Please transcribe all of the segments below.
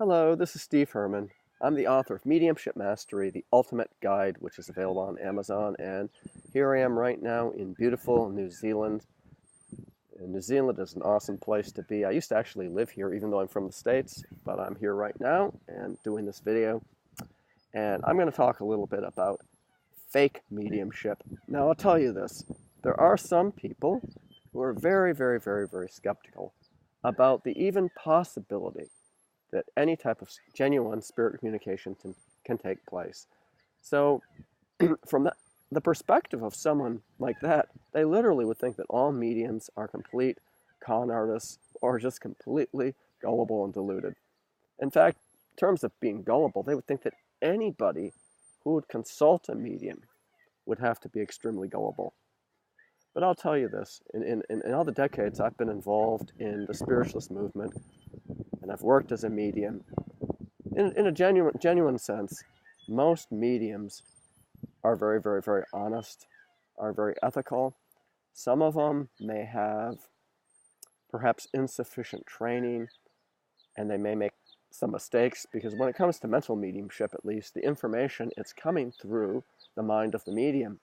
Hello, this is Steve Hermann. I'm the author of Mediumship Mastery, the Ultimate Guide, which is available on Amazon, and here I am right now in beautiful New Zealand. And New Zealand is an awesome place to be. I used to actually live here, even though I'm from the States, but I'm here right now and doing this video. And I'm going to talk a little bit about fake mediumship. Now, I'll tell you this. There are some people who are very, very, very, very skeptical about the even possibility that any type of genuine spirit communication can take place. So from the perspective of someone like that, they literally would think that all mediums are complete con artists or just completely gullible and deluded. In fact, in terms of being gullible, they would think that anybody who would consult a medium would have to be extremely gullible. But I'll tell you this, in all the decades I've been involved in the spiritualist movement, and I've worked as a medium, in a genuine sense, most mediums are very, very, very honest, are very ethical. Some of them may have perhaps insufficient training, and they may make some mistakes, because when it comes to mental mediumship, at least, the information, it's coming through the mind of the medium.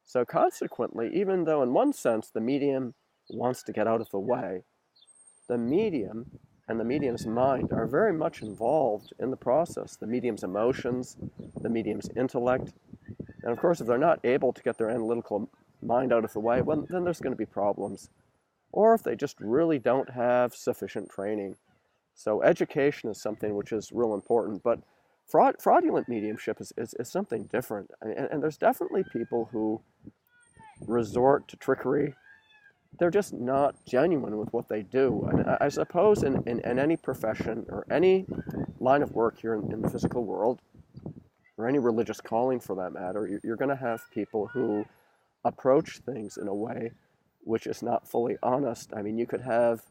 So consequently, even though in one sense the medium wants to get out of the way, the medium and the medium's mind are very much involved in the process. The medium's emotions, the medium's intellect. And of course, if they're not able to get their analytical mind out of the way, well, then there's going to be problems. Or if they just really don't have sufficient training. So education is something which is real important, but fraudulent mediumship is something different. And there's definitely people who resort to trickery. They're just not genuine with what they do. And I suppose in any profession or any line of work here in the physical world, or any religious calling for that matter, you're going to have people who approach things in a way which is not fully honest. I mean, you could have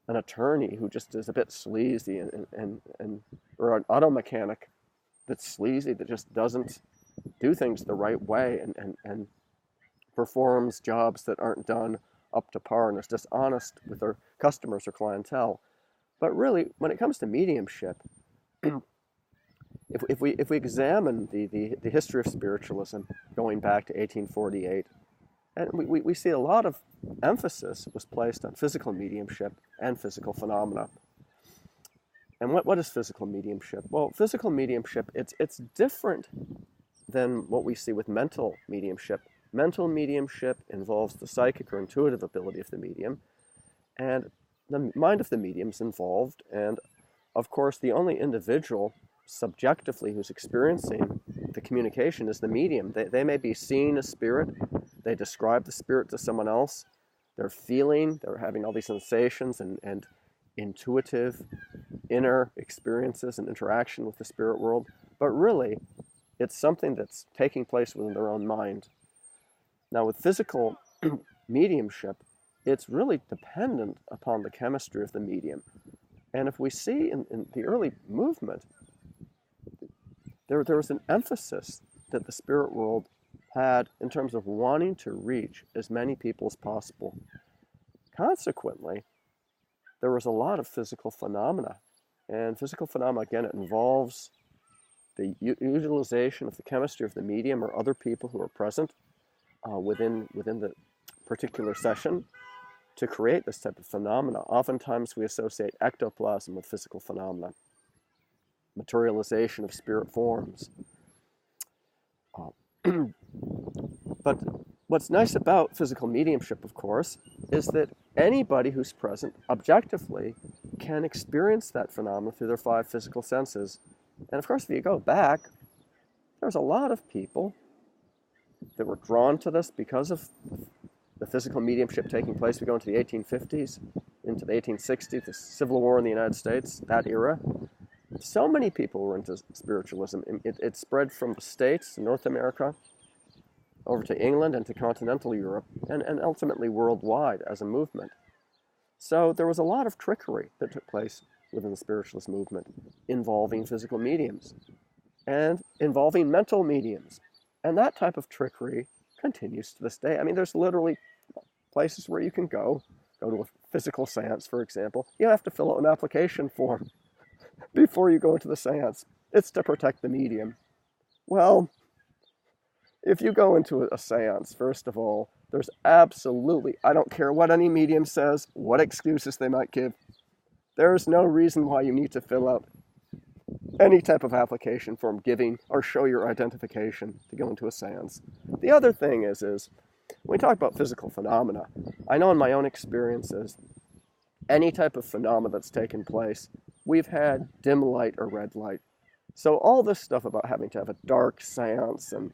an attorney who just is a bit sleazy or an auto mechanic that's sleazy, that just doesn't do things the right way and performs jobs that aren't done up to par and is dishonest with their customers or clientele. But really, when it comes to mediumship, if we examine the history of spiritualism going back to 1848, and we see a lot of emphasis was placed on physical mediumship and physical phenomena. And what is physical mediumship? Well, physical mediumship, it's different than what we see with mental mediumship. Mental mediumship involves the psychic or intuitive ability of the medium, and the mind of the medium is involved, and of course the only individual subjectively who's experiencing the communication is the medium. They may be seeing a spirit, they describe the spirit to someone else, they're having all these sensations and intuitive inner experiences and interaction with the spirit world, but really it's something that's taking place within their own mind. Now with physical mediumship, it's really dependent upon the chemistry of the medium. And if we see in the early movement, there was an emphasis that the spirit world had in terms of wanting to reach as many people as possible. Consequently, there was a lot of physical phenomena. And physical phenomena, again, it involves the utilization of the chemistry of the medium or other people who are present within the particular session to create this type of phenomena. Oftentimes we associate ectoplasm with physical phenomena, materialization of spirit forms. But what's nice about physical mediumship, of course, is that anybody who's present objectively can experience that phenomenon through their 5 physical senses. And of course, if you go back, there's a lot of people that were drawn to this because of the physical mediumship taking place. We go into the 1850s, into the 1860s, the Civil War in the United States, that era. So many people were into spiritualism. It spread from the States to North America, over to England and to continental Europe, and ultimately worldwide as a movement. So there was a lot of trickery that took place within the spiritualist movement involving physical mediums and involving mental mediums. And that type of trickery continues to this day. I mean, there's literally places where you can go to a physical seance, for example. You have to fill out an application form. before you go into the seance. It's to protect the medium. Well, if you go into a seance, first of all, there's absolutely, I don't care what any medium says, what excuses they might give, there's no reason why you need to fill out any type of application form giving or show your identification to go into a seance. The other thing is when we talk about physical phenomena, I know in my own experiences, any type of phenomena that's taken place, we've had dim light or red light. So all this stuff about having to have a dark seance, and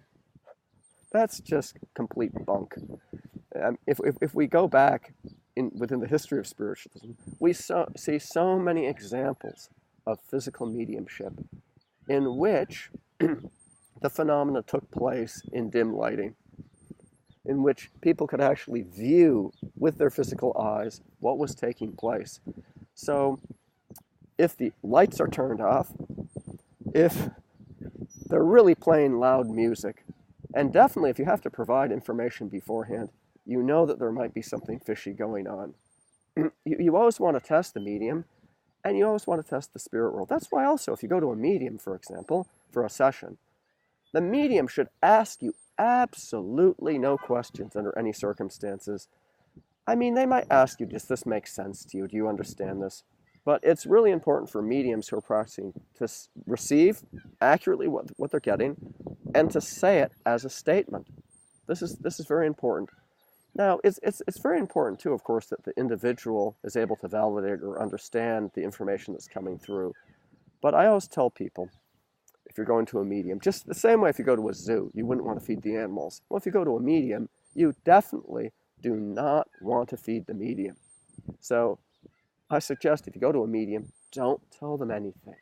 that's just complete bunk. If we go back within the history of spiritualism, we see so many examples of physical mediumship in which the phenomena took place in dim lighting, in which people could actually view with their physical eyes what was taking place. So if the lights are turned off, if they're really playing loud music, and definitely if you have to provide information beforehand, you know that there might be something fishy going on. You always want to test the medium, and you always want to test the spirit world. That's why also, if you go to a medium, for example, for a session, the medium should ask you absolutely no questions under any circumstances. I mean, they might ask you, does this make sense to you? Do you understand this? But it's really important for mediums who are practicing to receive accurately what they're getting and to say it as a statement. This is very important. Now, it's very important, too, of course, that the individual is able to validate or understand the information that's coming through. But I always tell people, if you're going to a medium, just the same way if you go to a zoo, you wouldn't want to feed the animals. Well, if you go to a medium, you definitely do not want to feed the medium. So I suggest if you go to a medium, don't tell them anything.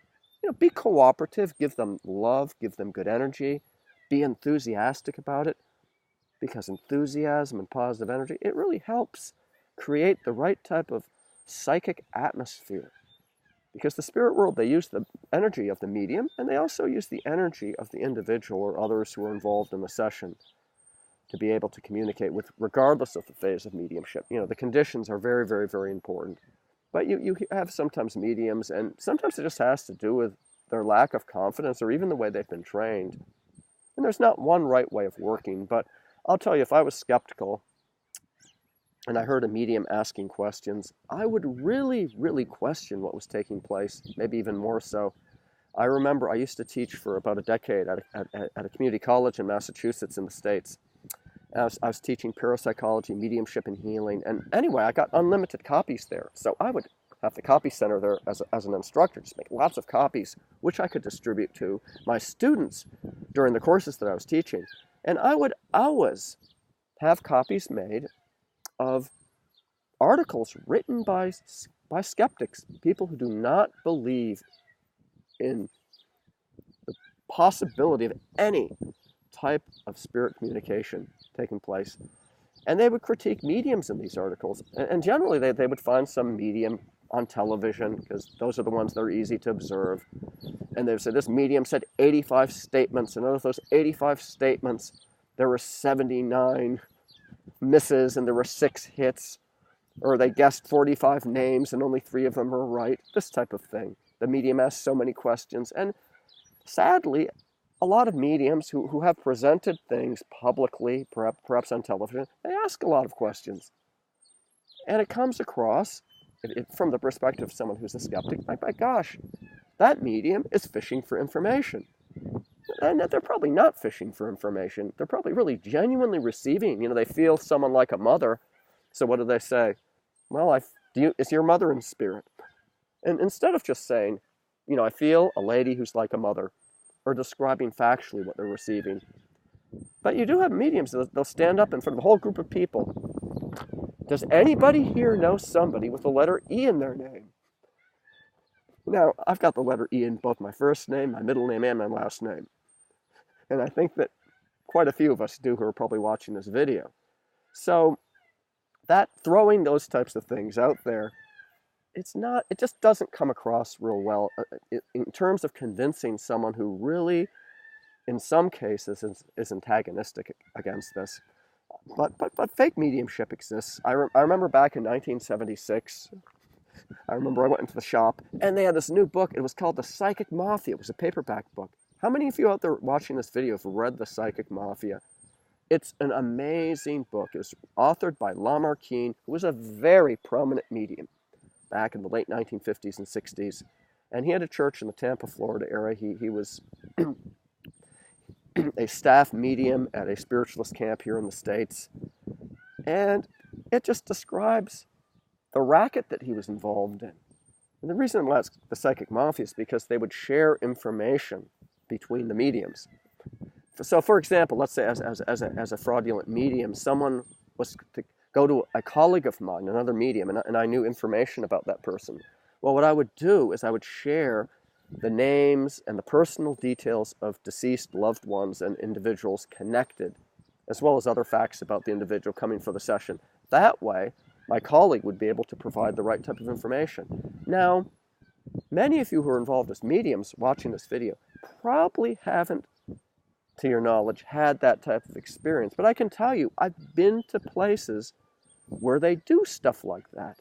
Be cooperative, give them love, give them good energy, be enthusiastic about it, because enthusiasm and positive energy, it really helps create the right type of psychic atmosphere. Because the spirit world, they use the energy of the medium, and they also use the energy of the individual or others who are involved in the session to be able to communicate with, regardless of the phase of mediumship. The conditions are very, very, very important. But you have sometimes mediums, and sometimes it just has to do with their lack of confidence or even the way they've been trained. And there's not one right way of working, but I'll tell you, if I was skeptical and I heard a medium asking questions, I would really, really question what was taking place, maybe even more so. I remember I used to teach for about a decade at a community college in Massachusetts in the States. I was teaching parapsychology, mediumship, and healing. And anyway, I got unlimited copies there. So I would have the copy center there as an instructor, just make lots of copies, which I could distribute to my students during the courses that I was teaching. And I would always have copies made of articles written by skeptics, people who do not believe in the possibility of any type of spirit communication taking place. And they would critique mediums in these articles. And generally, they would find some medium on television, because those are the ones that are easy to observe. And they would say, this medium said 85 statements, and out of those 85 statements, there were 79 misses, and there were 6 hits. Or they guessed 45 names, and only 3 of them were right. This type of thing. The medium asked so many questions. And sadly, a lot of mediums who have presented things publicly, perhaps on television, they ask a lot of questions. And it comes across, from the perspective of someone who's a skeptic, my gosh, that medium is fishing for information. And they're probably not fishing for information. They're probably really genuinely receiving. They feel someone like a mother. So what do they say? Well, is your mother in spirit? And instead of just saying, I feel a lady who's like a mother, or describing factually what they're receiving. But you do have mediums that they'll stand up in front of a whole group of people. Does anybody here know somebody with the letter E in their name? Now, I've got the letter E in both my first name, my middle name, and my last name. And I think that quite a few of us do who are probably watching this video. So that throwing those types of things out there, it just doesn't come across real well in terms of convincing someone who really, in some cases, is antagonistic against this. But fake mediumship exists. I remember back in 1976, I remember I went into the shop, and they had this new book. It was called The Psychic Mafia. It was a paperback book. How many of you out there watching this video have read The Psychic Mafia? It's an amazing book. It was authored by Lamarckine, who was a very prominent medium back in the late 1950s and 60s. And he had a church in the Tampa, Florida area. He was a staff medium at a spiritualist camp here in the States. And it just describes the racket that he was involved in. And the reason why it's the Psychic Mafia is because they would share information between the mediums. So, for example, let's say as a fraudulent medium, someone was to go to a colleague of mine, another medium, and I knew information about that person. Well, what I would do is I would share the names and the personal details of deceased loved ones and individuals connected, as well as other facts about the individual coming for the session. That way, my colleague would be able to provide the right type of information. Now, many of you who are involved as mediums watching this video probably haven't, to your knowledge, had that type of experience. But I can tell you, I've been to places where they do stuff like that.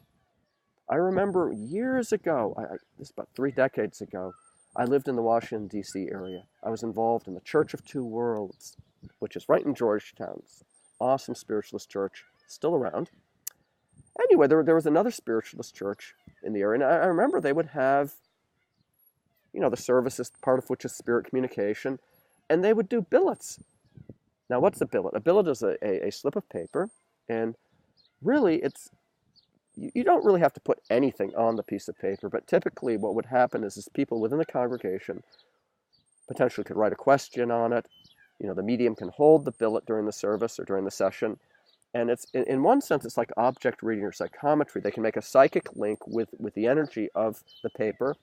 I remember years ago, this is about 3 decades ago, I lived in the Washington, D.C. area. I was involved in the Church of Two Worlds, which is right in Georgetown. Awesome spiritualist church, still around. Anyway, there was another spiritualist church in the area, and I remember they would have, the services, part of which is spirit communication, and they would do billets. Now, what's a billet? A billet is a slip of paper, and really, you don't really have to put anything on the piece of paper, but typically what would happen is people within the congregation potentially could write a question on it. The medium can hold the billet during the service or during the session, and it's in one sense it's like object reading or psychometry. They can make a psychic link with the energy of the paper,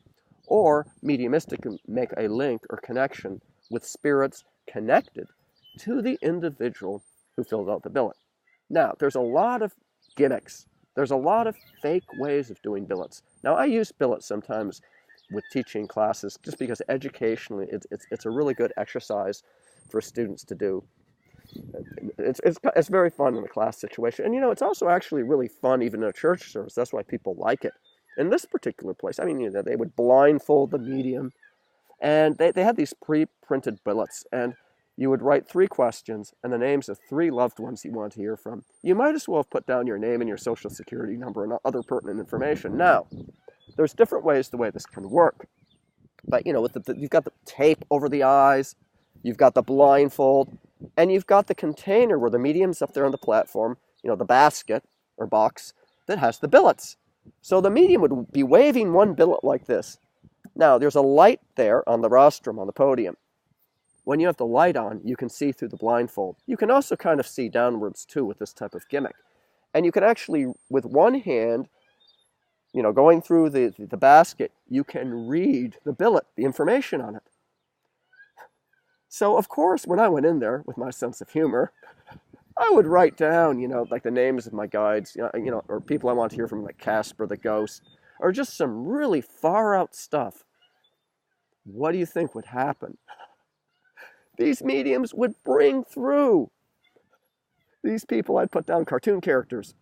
or mediumistic can make a link or connection with spirits connected to the individual who filled out the billet. Now, there's a lot of gimmicks. There's a lot of fake ways of doing billets. Now, I use billets sometimes with teaching classes just because educationally it's a really good exercise for students to do. It's very fun in a class situation. And, it's also actually really fun even in a church service. That's why people like it. In this particular place, they would blindfold the medium, and they had these pre-printed billets, and you would write 3 questions and the names of 3 loved ones you want to hear from. You might as well have put down your name and your social security number and other pertinent information. Now, there's different ways the way this can work. But, you've got the tape over the eyes, you've got the blindfold, and you've got the container where the medium's up there on the platform, the basket or box that has the billets. So the medium would be waving one billet like this. Now, there's a light there on the rostrum, on the podium. When you have the light on, you can see through the blindfold. You can also kind of see downwards, too, with this type of gimmick. And you can actually, with one hand, going through the basket, you can read the billet, the information on it. So, of course, when I went in there with my sense of humor, I would write down, like the names of my guides, or people I want to hear from, like Casper the Ghost, or just some really far-out stuff. What do you think would happen? These mediums would bring through these people. I'd put down cartoon characters.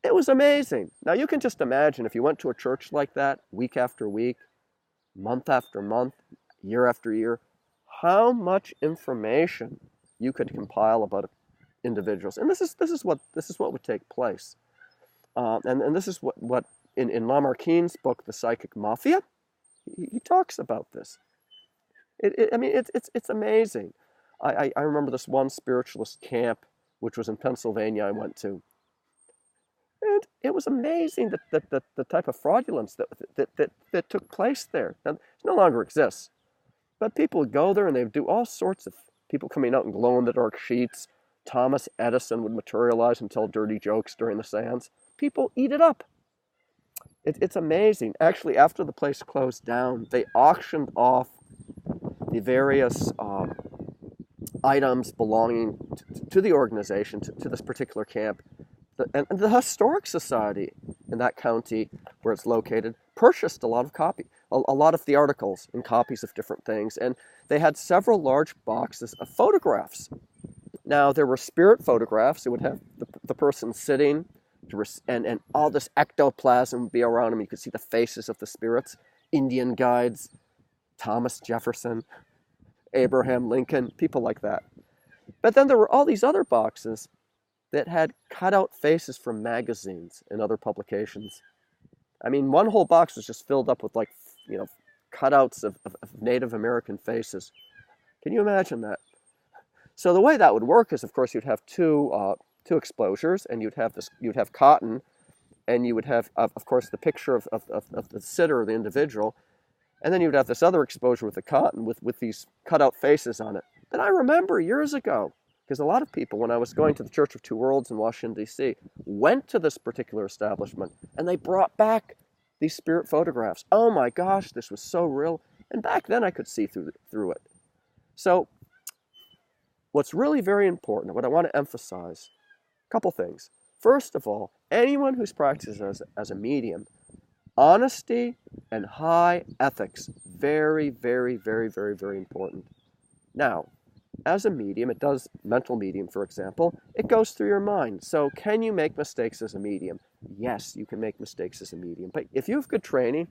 It was amazing. Now, you can just imagine if you went to a church like that week after week, month after month, year after year, how much information you could compile about individuals. And this is what would take place. And this is what in Lamarckine's book, The Psychic Mafia, he talks about this. It's amazing. I remember this one spiritualist camp, which was in Pennsylvania, I went to. And it was amazing that the type of fraudulence that took place there. Now, it no longer exists. But people would go there and they would do all sorts of people coming out in glow-in-the-dark sheets. Thomas Edison would materialize and tell dirty jokes during the seance. People eat it up. It's amazing. Actually, after the place closed down, they auctioned off the various items belonging to the organization, to this particular camp. And the Historic Society in that county where it's located purchased a lot of the articles and copies of different things. And they had several large boxes of photographs. Now, there were spirit photographs. It would have the person sitting and all this ectoplasm would be around him. You could see the faces of the spirits, Indian guides, Thomas Jefferson, Abraham Lincoln, people like that. But then there were all these other boxes that had cutout faces from magazines and other publications. I mean, one whole box was just filled up with, like, cutouts of Native American faces. Can you imagine that? So the way that would work is, of course, you'd have two exposures, and you'd have cotton, and you would have, of course, the picture of the sitter, the individual, and then you would have this other exposure with the cotton with these cutout faces on it. That I remember years ago, because a lot of people, when I was going to the Church of Two Worlds in Washington, D.C., went to this particular establishment, and they brought back these spirit photographs. Oh my gosh, this was so real. And back then I could see through it. So what's really very important, what I want to emphasize, a couple things. First of all, anyone who's practicing as a medium, honesty and high ethics, very, very, very, very, very important. Now, as a medium, it does, mental medium, for example, it goes through your mind. So can you make mistakes as a medium? Yes, you can make mistakes as a medium. But if you have good training,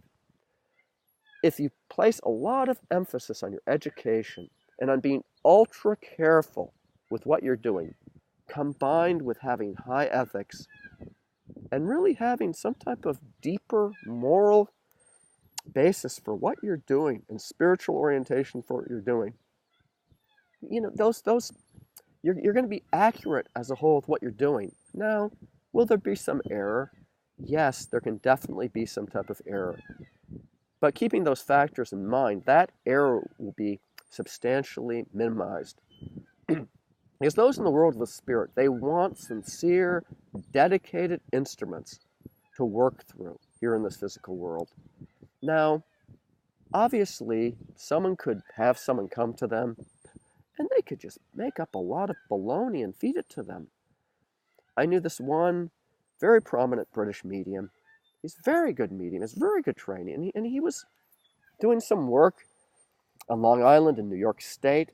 if you place a lot of emphasis on your education and on being ultra careful with what you're doing, combined with having high ethics and really having some type of deeper moral basis for what you're doing and spiritual orientation for what you're doing, you're going to be accurate as a whole with what you're doing. Now, will there be some error? Yes, there can definitely be some type of error. But keeping those factors in mind, that error will be substantially minimized. Because those in the world of the spirit, they want sincere, dedicated instruments to work through here in this physical world. Now, obviously, someone could have someone come to them, and they could just make up a lot of baloney and feed it to them. I knew this one very prominent British medium. He's a very good medium, has very good training, and he was doing some work on Long Island in New York State.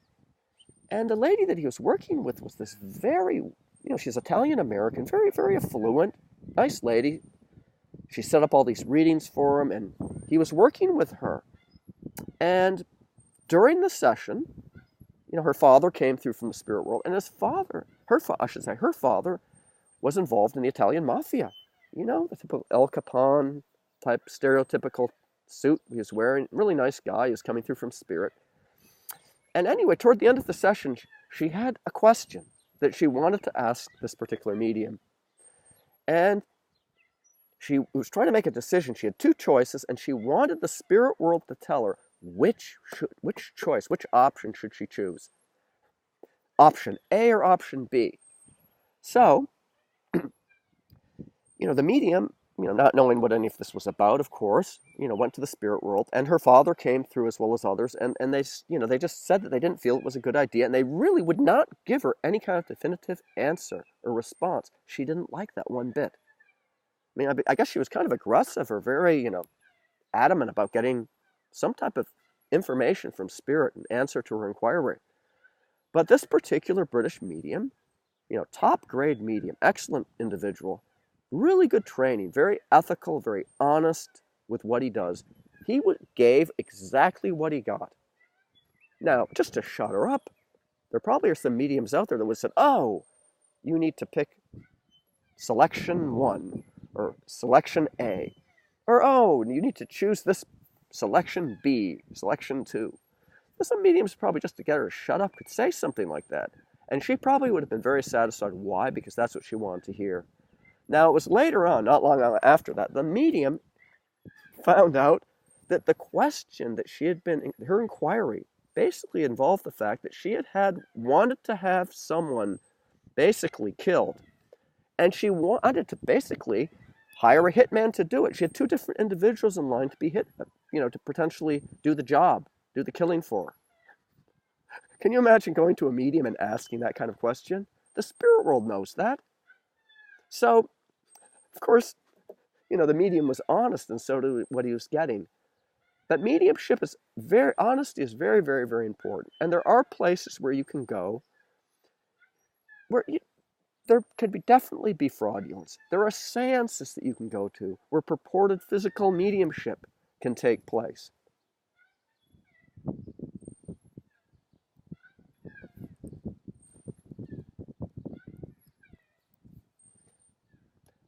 And the lady that he was working with was this very, she's Italian-American, very, very affluent, nice lady. She set up all these readings for him, and he was working with her. And during the session, her father came through from the spirit world, and her father was involved in the Italian Mafia. The typical El Capone type stereotypical suit he was wearing. Really nice guy. He was coming through from spirit. And anyway, toward the end of the session, she had a question that she wanted to ask this particular medium. And she was trying to make a decision. She had two choices, and she wanted the spirit world to tell her which option should she choose. Option A or option B. So, the medium, not knowing what any of this was about, of course, went to the spirit world, and her father came through as well as others, and they just said that they didn't feel it was a good idea, and they really would not give her any kind of definitive answer or response. She didn't like that one bit. I guess she was kind of aggressive or very, adamant about getting some type of information from spirit and answer to her inquiry. But this particular British medium, top grade medium, excellent individual, really good training, very ethical, very honest with what he does. He gave exactly what he got. Now, just to shut her up, there probably are some mediums out there that would have said, oh, you need to pick selection 1 or selection A. Or, oh, you need to choose this selection B, selection 2. Some mediums probably, just to get her to shut up, could say something like that. And she probably would have been very satisfied. Why? Because that's what she wanted to hear. Now, it was later on, not long after that, the medium found out that the question that she had been, her inquiry, basically involved the fact that she had wanted to have someone basically killed. And she wanted to basically hire a hitman to do it. She had two different individuals in line to be hit, to potentially do the job, do the killing for her. Can you imagine going to a medium and asking that kind of question? The spirit world knows that. So, of course, the medium was honest, and so did what he was getting. But mediumship honesty is very, very, very important. And there are places where you can go where there could definitely be fraudulence. There are seances that you can go to where purported physical mediumship can take place.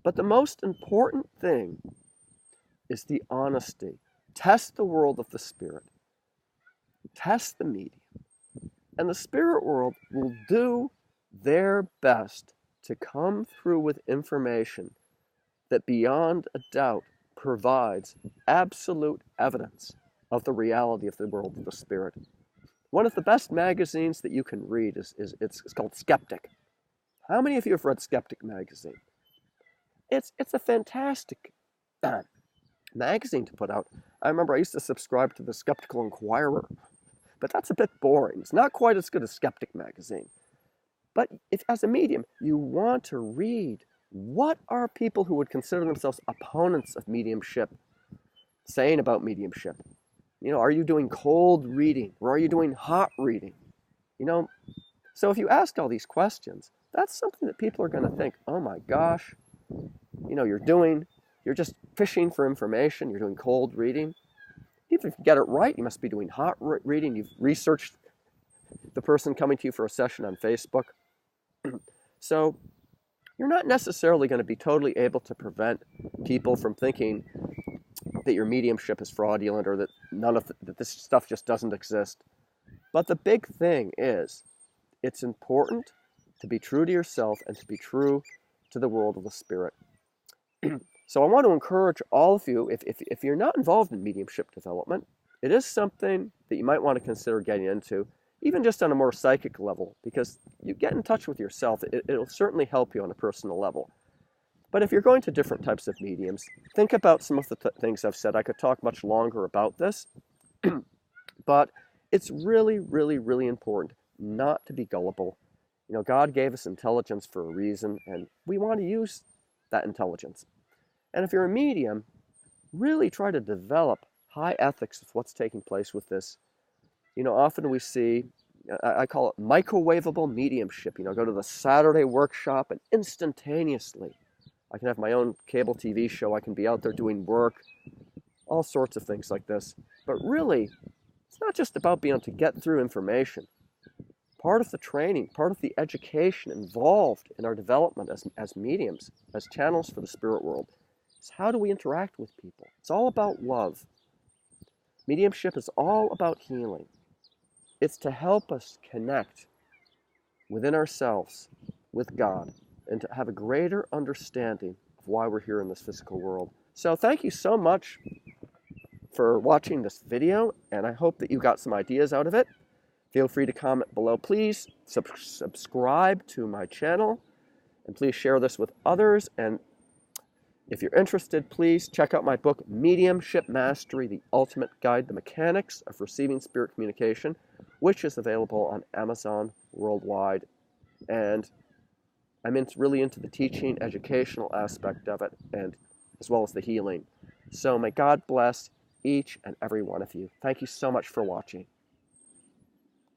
But the most important thing is the honesty. Test the world of the spirit. Test the medium. And the spirit world will do their best to come through with information that beyond a doubt provides absolute evidence of the reality of the world of the spirit. One of the best magazines that you can read it's called Skeptic. How many of you have read Skeptic magazine? It's a fantastic magazine to put out. I remember I used to subscribe to the Skeptical Inquirer, but that's a bit boring. It's not quite as good as Skeptic magazine. But if, as a medium, you want to read what are people who would consider themselves opponents of mediumship saying about mediumship. Are you doing cold reading or are you doing hot reading? So if you ask all these questions, that's something that people are going to think, oh my gosh, you're just fishing for information, you're doing cold reading. Even if you get it right, you must be doing hot reading. You've researched the person coming to you for a session on Facebook. So you're not necessarily going to be totally able to prevent people from thinking that your mediumship is fraudulent or that that this stuff just doesn't exist. But the big thing is, it's important to be true to yourself and to be true to the world of the spirit. So I want to encourage all of you, if you're not involved in mediumship development, it is something that you might want to consider getting into, even just on a more psychic level, because you get in touch with yourself. It'll certainly help you on a personal level. But if you're going to different types of mediums, think about some of the things I've said. I could talk much longer about this, but it's really, really, really important not to be gullible. God gave us intelligence for a reason, and we want to use that intelligence. And if you're a medium, really try to develop high ethics with what's taking place with this. Often we see, I call it microwavable mediumship. Go to the Saturday workshop and instantaneously, I can have my own cable TV show. I can be out there doing work, all sorts of things like this. But really, it's not just about being able to get through information. Part of the training, part of the education involved in our development as mediums, as channels for the spirit world, is how do we interact with people? It's all about love. Mediumship is all about healing. It's to help us connect within ourselves with God and to have a greater understanding of why we're here in this physical world. So thank you so much for watching this video, and I hope that you got some ideas out of it. Feel free to comment below. Please subscribe to my channel, and please share this with others. And if you're interested, please check out my book, Mediumship Mastery, The Ultimate Guide, The Mechanics of Receiving Spirit Communication, which is available on Amazon worldwide. And I'm really into the teaching, educational aspect of it, and as well as the healing. So may God bless each and every one of you. Thank you so much for watching.